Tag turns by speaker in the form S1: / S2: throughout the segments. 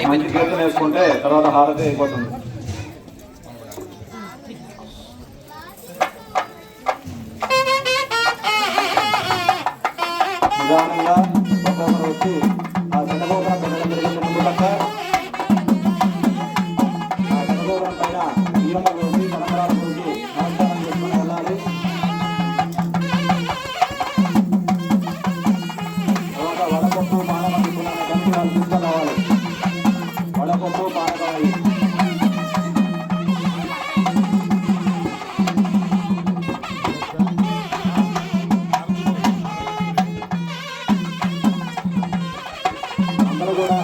S1: మంచి కీర్తన వేసుకుంటే తర్వాత హారతి అయిపోతుంది. నిదానంగా ఒక్కొక్కరు వచ్చి ఆ శనగోపురం పెట్టడం జరిగింది. ముందు పక్క ఆ శనగోపురం పైన బియ్యము వేసి కనకరాలు పోసి నమస్కారం చేసుకుని వెళ్ళాలి. తర్వాత వడపప్పు పానకం కమిటీ వాళ్ళు తీసుకొని రావాలి. వడపప్పు పానకం అందరూ కూడా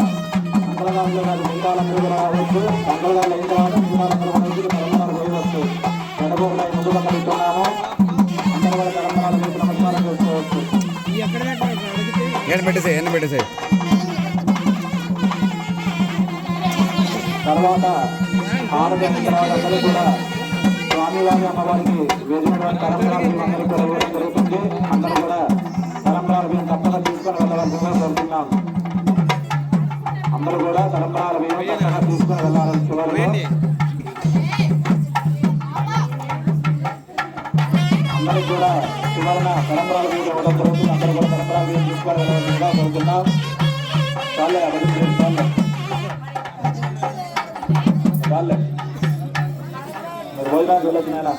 S1: మంగళగారులో కాదు మిగతాలందరూ కూడా రావచ్చు. మంగళగారులు అయిన తర్వాత మిగతాలందరూ కూడా వచ్చి తెలంగాణ పోయవచ్చు. గడపకుండా ముందు పక్కన ఇస్తున్నాము. అందరూ కూడా తెలంగాణ వైపు నమస్కారం చేసుకోవచ్చు. తర్వాత హారతి అయిన తర్వాత అందరూ కూడా స్వామివారి అమ్మవారికి వేసినటువంటి తలంబరాలు అందరూ కూడా ఇవ్వడం జరుగుతుంది. అందరూ కూడా తలంబరాలు బియ్యం తప్పక తీసుకొని వెళ్ళవలసిందిగా కోరుతున్నాం. అందరూ కూడా తలంబరాల బియ్యం తప్పక తీసుకొని వెళ్ళాలని చివరిలో అందరికి కూడా చివరన తలంబరాల బియ్యం ఇవ్వడం జరుగుతుంది. అందరూ కూడా తలంబరాల బియ్యం తీసుకొని వెళ్ళవలసిందిగా కోరుతున్నాం. చాలే అభివృద్ధి చాలే మీరు భోజనానికి వెళ్ళొచ్చు. నాయన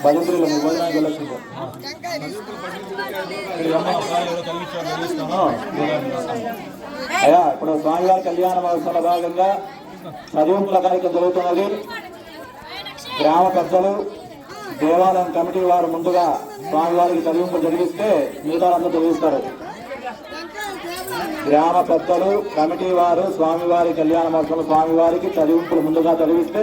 S1: భజంత్రిలో మీరు భోజనానికి వెళ్ళొచ్చు. అయ్యా ఇప్పుడు స్వామివారి కళ్యాణ మహోత్సవంలో భాగంగా చదివింపుల కార్యక్రమం జరుగుతున్నది. గ్రామ పెద్దలు దేవాలయం కమిటీ వారు ముందుగా స్వామివారికి చదివింపులు జరిగిస్తే మిగతా అందరూ చదివిస్తారు. గ్రామ పెద్దలు కమిటీ వారు స్వామివారి కళ్యాణ మహోత్సవం స్వామివారికి చదివింపులు ముందుగా చదివిస్తే